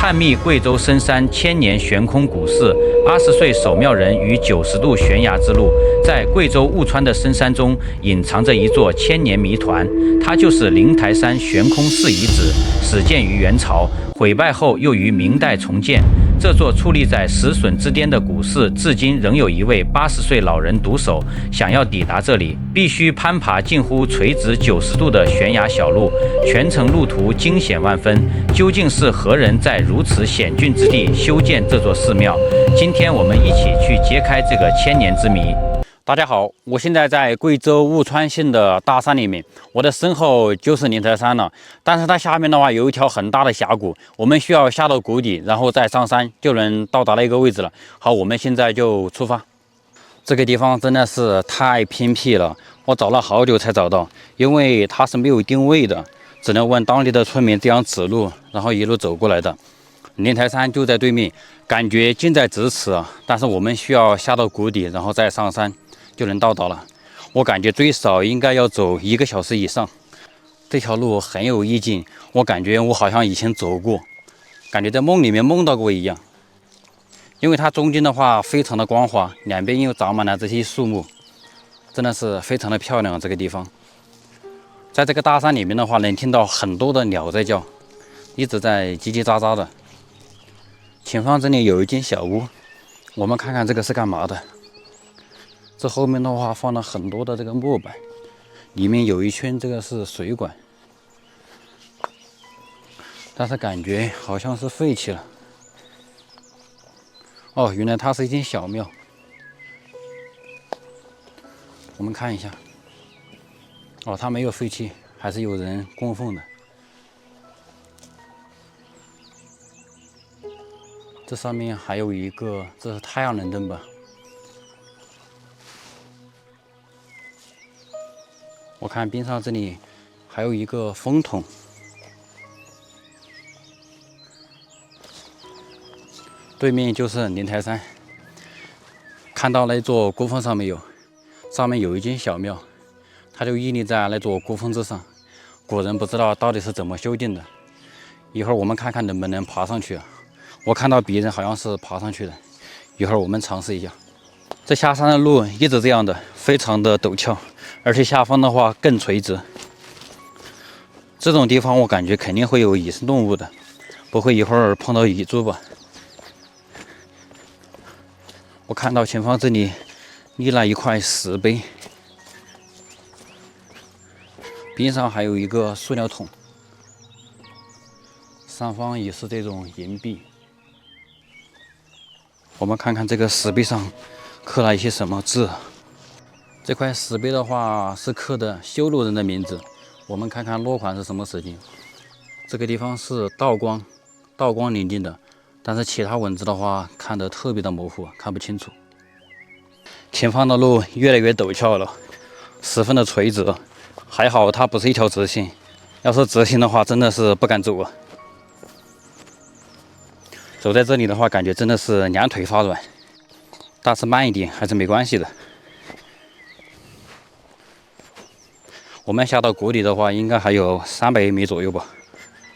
探秘贵州深山千年悬空古寺，20岁守庙人与90度悬崖之路。在贵州雾川的深山中，隐藏着一座千年谜团，它就是灵台山悬空寺遗址，始建于元朝，毁败后又于明代重建。这座矗立在石笋之巅的古寺，至今仍有一位80岁老人独守。想要抵达这里，必须攀爬近乎垂直90度的悬崖小路，全程路途惊险万分。究竟是何人在如此险峻之地修建这座寺庙？今天我们一起去揭开这个千年之谜。大家好，我现在在贵州雾川县的大山里面，我的身后就是灵台山了。但是它下面的话有一条很大的峡谷，我们需要下到谷底，然后再上山就能到达那个位置了。好，我们现在就出发。这个地方真的是太偏僻了，我找了好久才找到，因为它是没有定位的，只能问当地的村民这样指路，然后一路走过来的。灵台山就在对面，感觉近在咫尺啊，但是我们需要下到谷底，然后再上山就能到达了。我感觉最少应该要走1个小时以上。这条路很有意境，我感觉我好像以前走过，感觉在梦里面梦到过一样。因为它中间的话非常的光滑，两边又长满了这些树木，真的是非常的漂亮。这个地方，在这个大山里面的话，能听到很多的鸟在叫，一直在叽叽喳喳的。前方这里有一间小屋，我们看看这个是干嘛的。这后面的话放了很多的这个木板，里面有一圈这个是水管，但是感觉好像是废弃了。哦，原来它是一间小庙。我们看一下，哦，它没有废弃，还是有人供奉的。这上面还有一个，这是太阳能灯吧？我看边上这里还有一个风筒，对面就是灵台山。看到那座孤峰上没有？上面有一间小庙，它就屹立在那座孤峰之上。古人不知道到底是怎么修建的，一会儿我们看看能不能爬上去啊。我看到别人好像是爬上去的，一会儿我们尝试一下。这下山的路一直这样的，非常的陡峭，而且下方的话更垂直。这种地方我感觉肯定会有野生动物的，不会一会儿碰到野猪吧？我看到前方这里立了一块石碑，边上还有一个塑料桶，上方也是这种银币。我们看看这个石碑上刻了一些什么字。这块石碑的话是刻的修路人的名字，我们看看落款是什么时间。这个地方是道光年间的，但是其他文字的话看得特别的模糊，看不清楚。前方的路越来越陡峭了，十分的垂直，还好它不是一条直线，要是直线的话真的是不敢走啊。走在这里的话，感觉真的是两腿发软，但是慢一点还是没关系的。我们下到谷底的话，应该还有300米左右吧。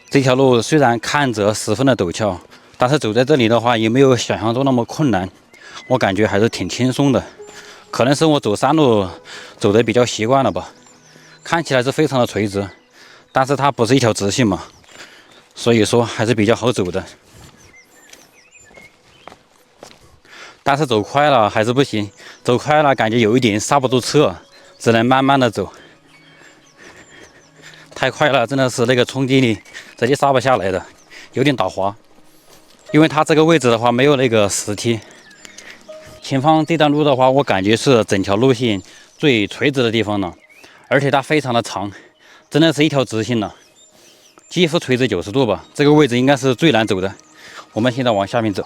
这条路虽然看着十分的陡峭，但是走在这里的话，也没有想象中那么困难，我感觉还是挺轻松的。可能是我走山路走的比较习惯了吧，看起来是非常的垂直，但是它不是一条直线嘛，所以说还是比较好走的。但是走快了还是不行，走快了感觉有一点刹不住车，只能慢慢的走。太快了，真的是那个冲击力直接刹不下来的，有点打滑。因为它这个位置的话没有那个石梯。前方这段路的话，我感觉是整条路线最垂直的地方了，而且它非常的长，真的是一条直线了，几乎垂直90度吧。这个位置应该是最难走的。我们现在往下面走。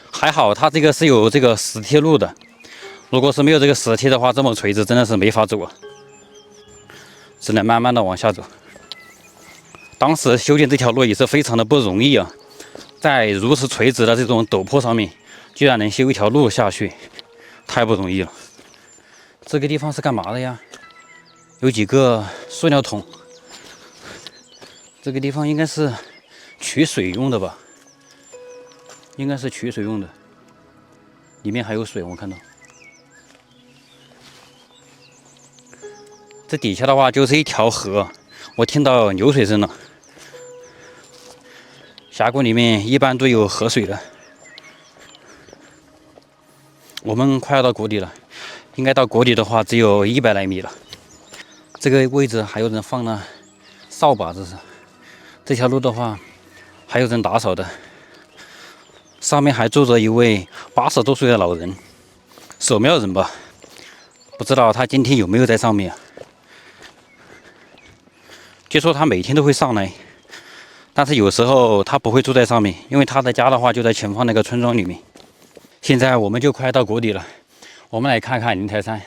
还好它这个是有这个石梯路的，如果是没有这个石梯的话，这么垂直真的是没法走啊，只能慢慢的往下走。当时修建这条路也是非常的不容易啊，在如此垂直的这种陡坡上面，居然能修一条路下去，太不容易了。这个地方是干嘛的呀？有几个塑料桶，这个地方应该是取水用的吧，应该是取水用的，里面还有水，我看到。这底下的话就是一条河，我听到流水声了。峡谷里面一般都有河水的。我们快要到谷底了，应该到谷底的话只有100来米了。这个位置还有人放了扫把，这条路的话还有人打扫的。上面还坐着一位80多岁的老人，守庙人吧，不知道他今天有没有在上面。据说他每天都会上来，但是有时候他不会住在上面，因为他的家的话就在前方那个村庄里面。现在我们就快到谷底了，我们来看看灵台山，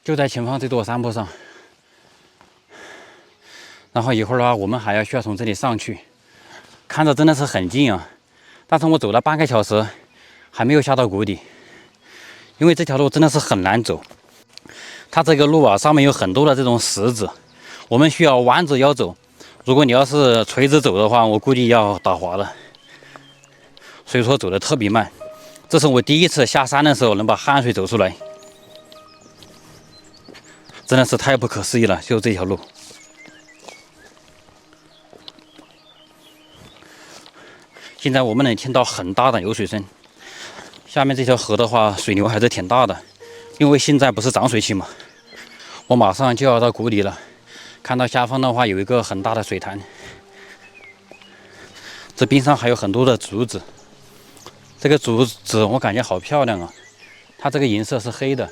就在前方这座山坡上。然后一会儿的话，我们还需要从这里上去，看着真的是很近啊。但是我走了半个小时，还没有下到谷底，因为这条路真的是很难走。它这个路啊，上面有很多的这种石子，我们需要弯着腰走。如果你要是垂直走的话，我估计要打滑了。所以说走得特别慢。这是我第一次下山的时候能把汗水走出来，真的是太不可思议了！就这条路。现在我们能听到很大的流水声，下面这条河的话，水流还是挺大的，因为现在不是涨水期嘛。我马上就要到谷底了，看到下方的话有一个很大的水潭，这边上还有很多的竹子。这个竹子我感觉好漂亮啊，它这个颜色是黑的，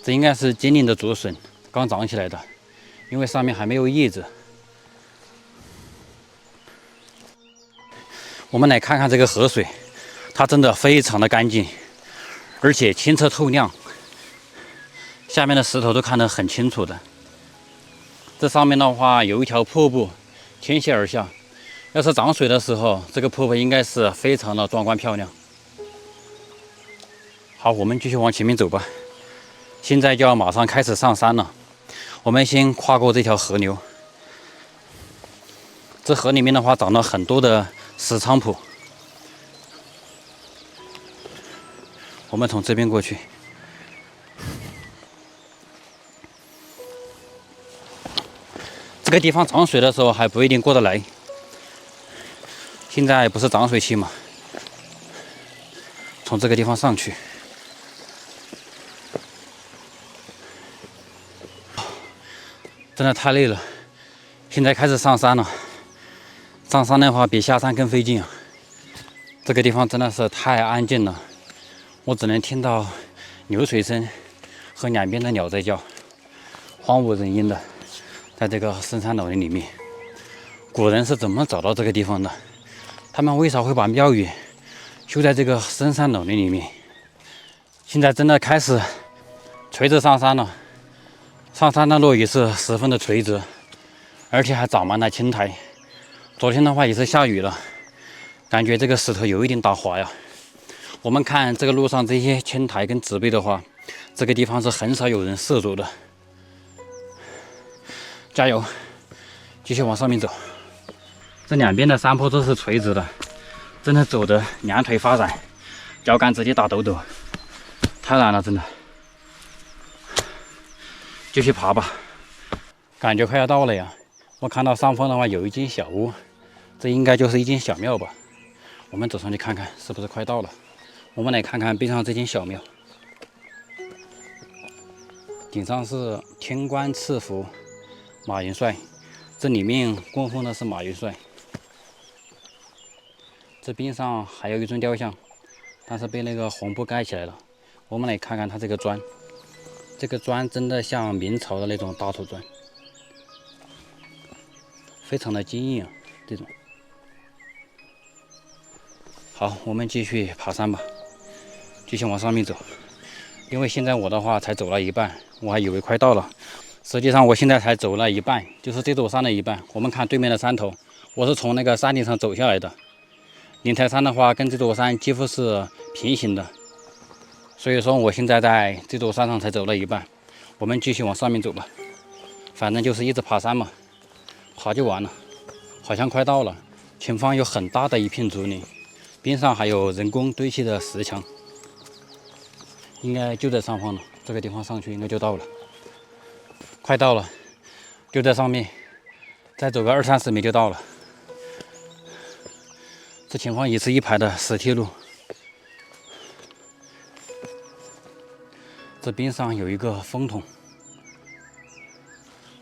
这应该是今年的竹笋刚长起来的，因为上面还没有叶子。我们来看看这个河水，它真的非常的干净，而且清澈透亮，下面的石头都看得很清楚的。这上面的话有一条瀑布倾泻而下，要是涨水的时候，这个瀑布应该是非常的壮观漂亮。好，我们继续往前面走吧。现在就要马上开始上山了。我们先跨过这条河流，这河里面的话长了很多的石菖蒲。我们从这边过去。这个地方涨水的时候还不一定过得来。现在不是涨水期嘛，从这个地方上去，真的太累了。现在开始上山了，上山的话比下山更费劲啊。这个地方真的是太安静了，我只能听到流水声和两边的鸟在叫，荒无人烟的，在这个深山老林里面。古人是怎么找到这个地方的？他们为啥会把庙宇修在这个深山老林里面？现在真的开始垂直上山了，上山的路也是十分的垂直，而且还长满了青苔。昨天的话也是下雨了，感觉这个石头有一点打滑呀。我们看这个路上这些青苔跟植被的话，这个地方是很少有人涉足的。加油，继续往上面走。这两边的山坡都是垂直的，真的走得两腿发软，脚杆直接打抖抖，太难了，真的。继续爬吧，感觉快要到了呀。我看到上方的话有一间小屋，这应该就是一间小庙吧。我们走上去看看是不是快到了。我们来看看边上这间小庙，顶上是天官赐福马元帅，这里面供奉的是马元帅。这边上还有一尊雕像，但是被那个红布盖起来了。我们来看看它这个砖，这个砖真的像明朝的那种大土砖，非常的坚硬啊，这种。好，我们继续爬山吧，继续往上面走。因为现在我的话才走了一半，我还以为快到了，实际上我现在才走了一半，就是这座山的一半。我们看对面的山头，我是从那个山顶上走下来的。灵台山的话跟这座山几乎是平行的，所以说我现在在这座山上才走了一半。我们继续往上面走吧，反正就是一直爬山嘛，爬就完了。好像快到了，前方有很大的一片竹林，边上还有人工堆砌的石墙，应该就在上方了。这个地方上去应该就到了，快到了，就在上面，再走个20-30米就到了。这前方也是一排的石梯路，这边上有一个风筒，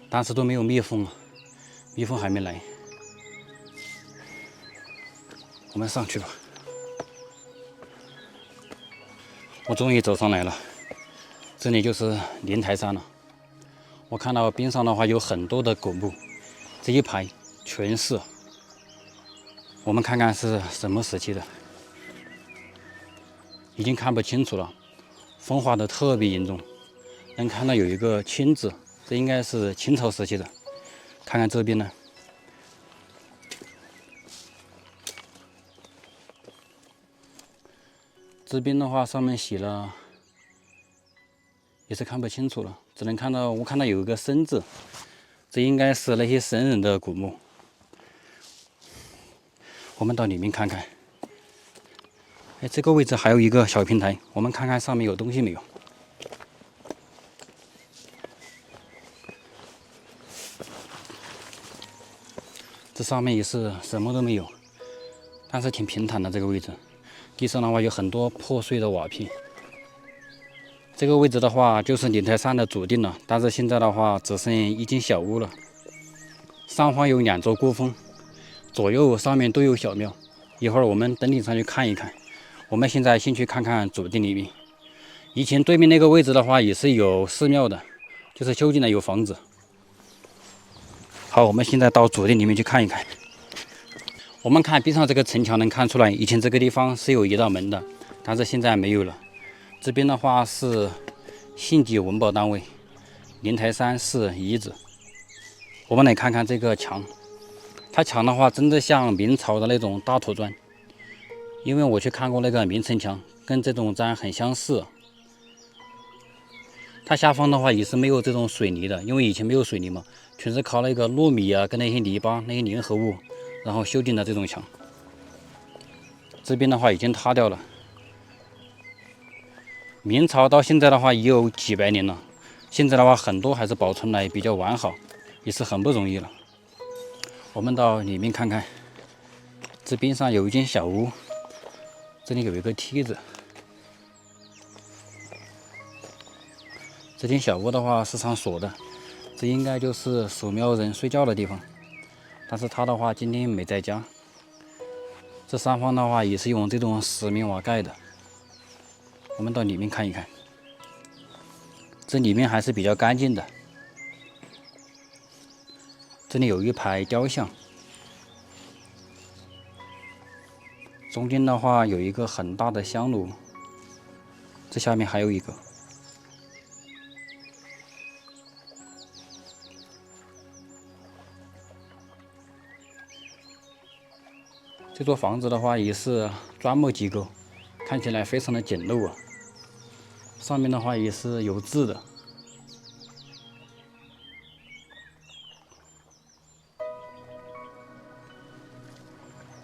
但是都没有密封啊，蜜蜂还没来。我们上去吧。我终于走上来了，这里就是灵台山了。我看到边上的话有很多的古墓，这一排全是。我们看看是什么时期的，已经看不清楚了，风化的特别严重，能看到有一个清字，这应该是清朝时期的。看看这边呢，这边的话上面写了，也是看不清楚了，只能看到我看到有一个生字，这应该是那些神人的古墓。我们到里面看看。哎，这个位置还有一个小平台，我们看看上面有东西没有。这上面也是什么都没有，但是挺平坦的这个位置。地上的话有很多破碎的瓦片。这个位置的话就是灵台山的主殿了，但是现在的话只剩一间小屋了。上方有2座孤峰，左右上面都有小庙。一会儿我们登顶上去看一看。我们现在先去看看主殿里面。以前对面那个位置的话也是有寺庙的，就是修建的有房子。好，我们现在到主殿里面去看一看。我们看边上这个城墙，能看出来以前这个地方是有一道门的，但是现在没有了。这边的话是县级文保单位，灵台山市遗址。我们来看看这个墙，它墙的话真的像明朝的那种大土砖，因为我去看过那个明城墙，跟这种砖很相似。它下方的话也是没有这种水泥的，因为以前没有水泥嘛，全是靠那个糯米啊跟那些泥巴那些粘合物，然后修建的这种墙。这边的话已经塌掉了，明朝到现在的话也有几百年了，现在的话很多还是保存来比较完好，也是很不容易了。我们到里面看看，这边上有一间小屋，这里有一个梯子。这间小屋的话是上锁的，这应该就是守庙人睡觉的地方，但是他的话今天没在家。这上方的话也是用这种石棉瓦盖的。我们到里面看一看，这里面还是比较干净的。这里有一排雕像，中间的话有一个很大的香炉，这下面还有一个。这座房子的话也是砖木结构，看起来非常的简陋啊。上面的话也是有字的。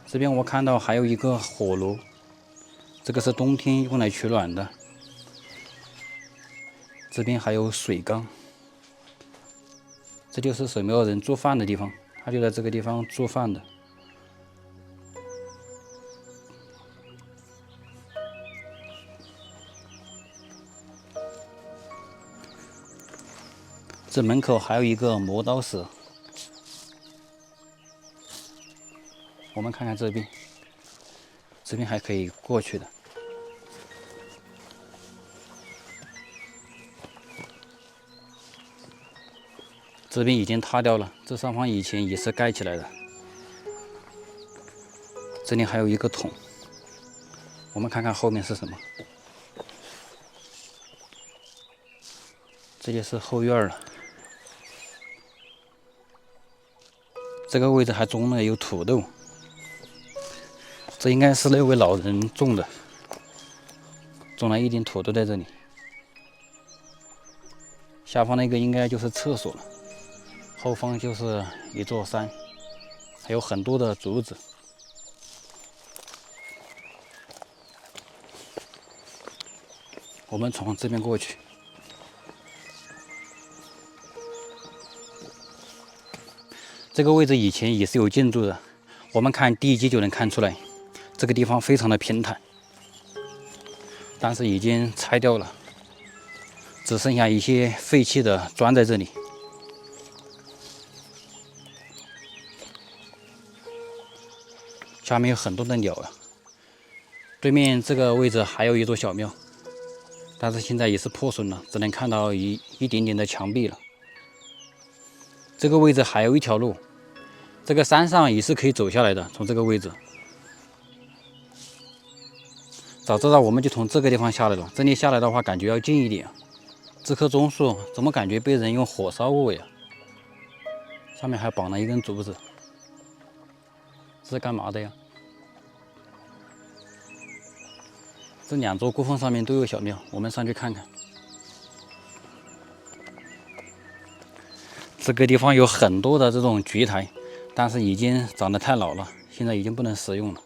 这边我看到还有一个火炉，这个是冬天用来取暖的。这边还有水缸，这就是守庙人做饭的地方，他就在这个地方做饭的。这门口还有一个磨刀石，我们看看这边，这边还可以过去的。这边已经塌掉了，这上方以前也是盖起来的。这里还有一个桶，我们看看后面是什么。这就是后院了。这个位置还种了有土豆，这应该是那位老人种的，种了一点土豆在这里。下方那个应该就是厕所了，后方就是一座山，还有很多的竹子。我们从这边过去。这个位置以前也是有建筑的，我们看地基就能看出来，这个地方非常的平坦，但是已经拆掉了，只剩下一些废弃的砖在这里。下面有很多的鸟啊。对面这个位置还有一座小庙，但是现在也是破损了，只能看到一点点的墙壁了。这个位置还有一条路，这个山上也是可以走下来的，从这个位置。早知道我们就从这个地方下来了，这里下来的话感觉要近一点。这棵棕树怎么感觉被人用火烧过呀？上面还绑了一根竹子，这是干嘛的呀？这2座孤峰上面都有小庙，我们上去看看。这个地方有很多的这种菊台，但是已经长得太老了，现在已经不能食用了。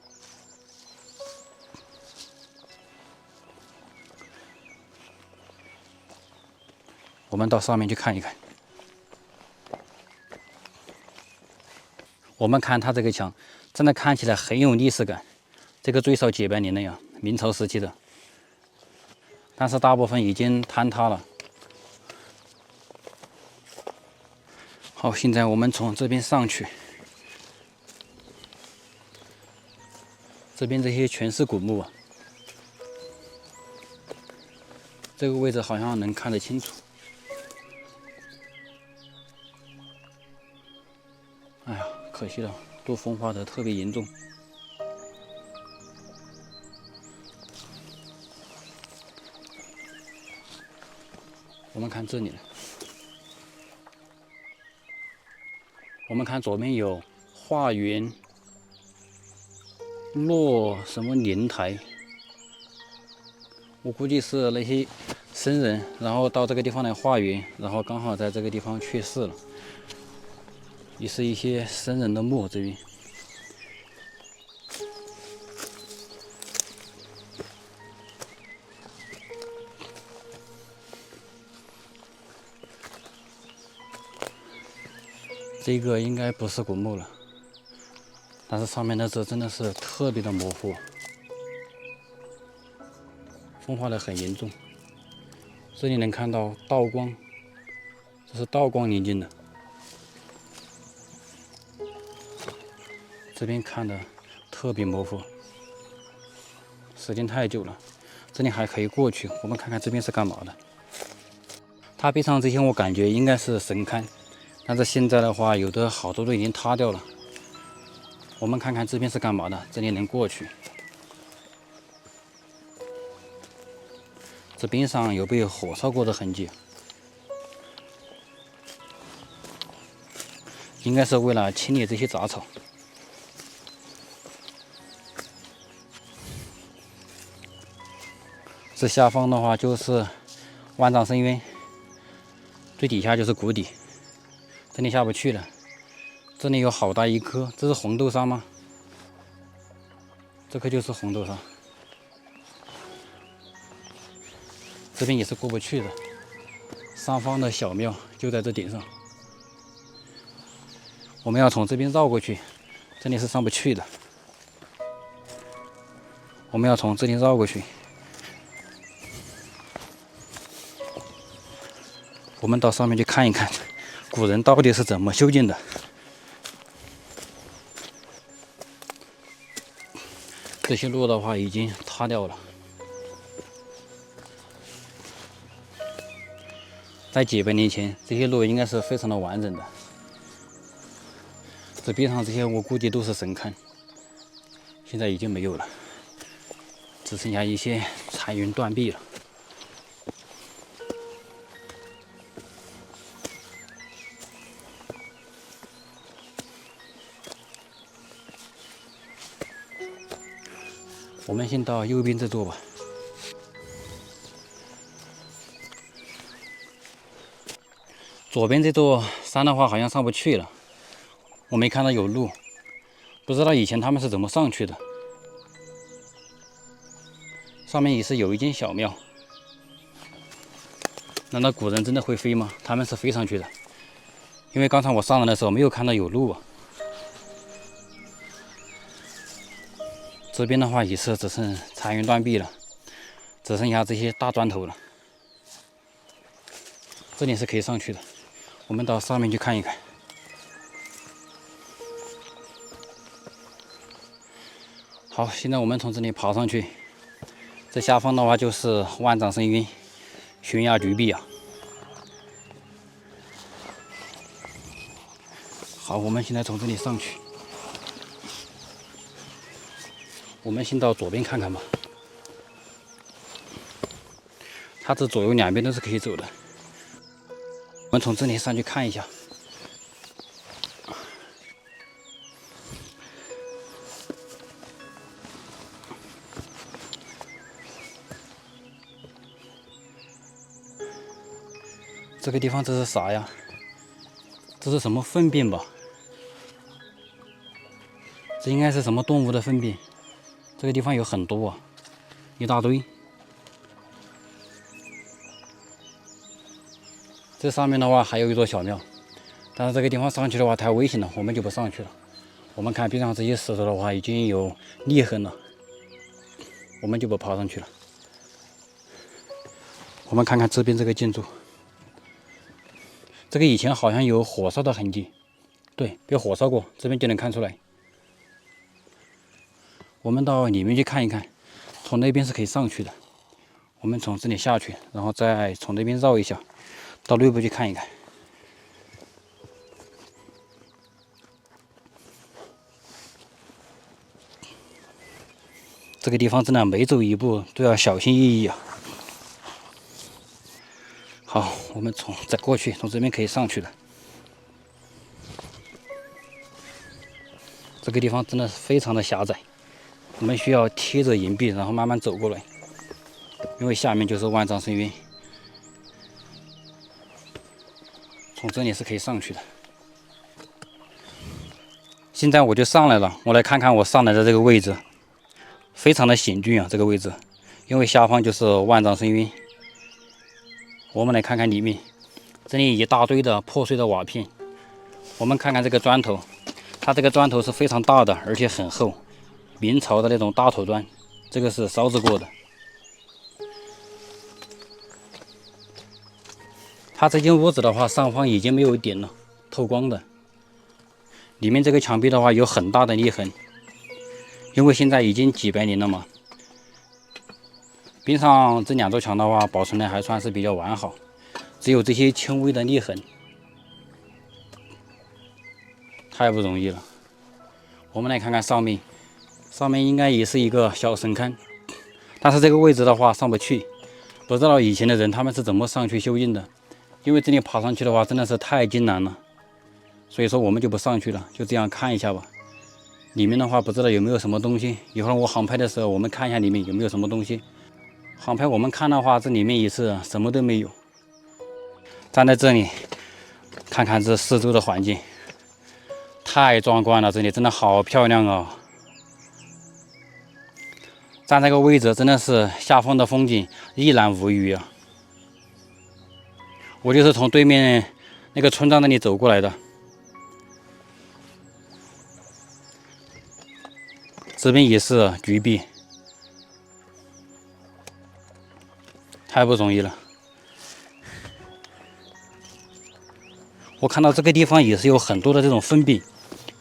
我们到上面去看一看。我们看它这个墙，真的看起来很有历史感。这个最少几百年了呀，明朝时期的，但是大部分已经坍塌了。好，现在我们从这边上去，这边这些全是古墓啊。这个位置好像能看得清楚。哎呀，可惜了，都风化的特别严重。我们看这里，我们看左边有化缘落什么莲台，我估计是那些僧人，然后到这个地方来化缘，然后刚好在这个地方去世了，也是一些僧人的墓这边。这个应该不是古墓了，但是上面的字真的是特别的模糊，风化的很严重。这里能看到道光，这是道光年间的。这边看的特别模糊，时间太久了。这里还可以过去，我们看看这边是干嘛的。它边上这些我感觉应该是神龛。但是现在的话，有的好多都已经塌掉了。我们看看这边是干嘛的，这里能过去。这边上有被火烧过的痕迹，应该是为了清理这些杂草。这下方的话就是万丈深渊，最底下就是谷底。这里下不去了，这里有好大一棵，这是红豆沙吗？这棵就是红豆沙，这边也是过不去的。上方的小庙就在这顶上，我们要从这边绕过去，这里是上不去的。我们要从这里绕过去，我们到上面去看一看。古人到底是怎么修建的？这些路的话已经塌掉了，在几百年前，这些路应该是非常的完整的。这边上这些我估计都是神龛，现在已经没有了，只剩下一些残垣断壁了。我们先到右边这座吧。左边这座山的话，好像上不去了，我没看到有路，不知道以前他们是怎么上去的。上面也是有一间小庙，难道古人真的会飞吗？他们是飞上去的，因为刚才我上来的时候没有看到有路啊。这边的话也是只剩残垣断壁了，只剩下这些大砖头了。这里是可以上去的，我们到上面去看一看。好，现在我们从这里爬上去，这下方的话就是万丈深渊悬崖绝壁啊。好，我们现在从这里上去。我们先到左边看看吧，它这左右两边都是可以走的。我们从这里上去看一下。这个地方这是啥呀？这是什么粪便吧？这应该是什么动物的粪便？这个地方有很多啊，一大堆。这上面的话还有一座小庙，但是这个地方上去的话太危险了，我们就不上去了。我们看边上这些石头的话已经有裂痕了，我们就不爬上去了。我们看看这边这个建筑，这个以前好像有火烧的痕迹，对，被火烧过，这边就能看出来。我们到里面去看一看，从那边是可以上去的。我们从这里下去，然后再从那边绕一下，到内部去看一看。这个地方真的每走一步都要小心翼翼啊。好，我们再过去，从这边可以上去的。这个地方真的是非常的狭窄。我们需要贴着岩壁，然后慢慢走过来，因为下面就是万丈深渊。从这里是可以上去的。现在我就上来了，我来看看我上来的这个位置，非常的险峻啊，这个位置，因为下方就是万丈深渊。我们来看看里面，这里一大堆的破碎的瓦片。我们看看这个砖头，它这个砖头是非常大的，而且很厚。明朝的那种大头砖，这个是烧制过的。它这间屋子的话，上方已经没有点了，透光的。里面这个墙壁的话有很大的裂痕，因为现在已经几百年了嘛。边上这两座墙的话，保存的还算是比较完好，只有这些轻微的裂痕，太不容易了。我们来看看上面。上面应该也是一个小神龛，但是这个位置的话上不去，不知道以前的人他们是怎么上去修建的，因为这里爬上去的话真的是太艰难了，所以说我们就不上去了，就这样看一下吧。里面的话不知道有没有什么东西，一会儿我航拍的时候我们看一下里面有没有什么东西。航拍我们看的话，这里面也是什么都没有。站在这里看看这四周的环境，太壮观了，这里真的好漂亮啊！站这个位置真的是下方的风景一览无余啊！我就是从对面那个村庄那里走过来的，这边也是绝壁，太不容易了。我看到这个地方也是有很多的这种粪便，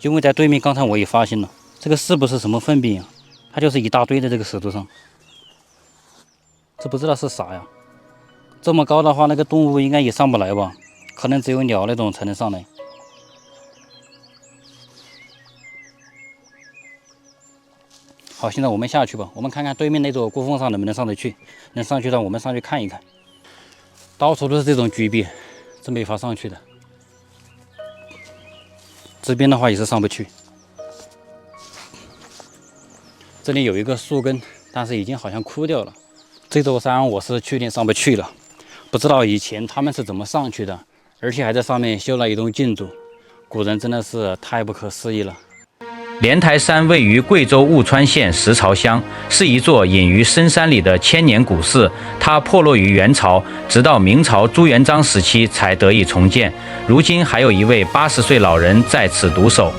因为在对面刚才我也发现了，这个是不是什么粪便呀？它就是一大堆的这个石头上，这不知道是啥呀。这么高的话，那个动物应该也上不来吧？可能只有鸟那种才能上来。好，现在我们下去吧，我们看看对面那座孤峰上能不能上得去。能上去的，我们上去看一看。到处都是这种绝壁，是没法上去的。这边的话也是上不去。这里有一个树根，但是已经好像枯掉了。这座山我是确定上不去了，不知道以前他们是怎么上去的，而且还在上面修了一栋建筑。古人真的是太不可思议了。莲台山位于贵州雾川县石槽乡，是一座隐于深山里的千年古寺。它破落于元朝，直到明朝朱元璋时期才得以重建。如今还有一位80岁老人在此独守。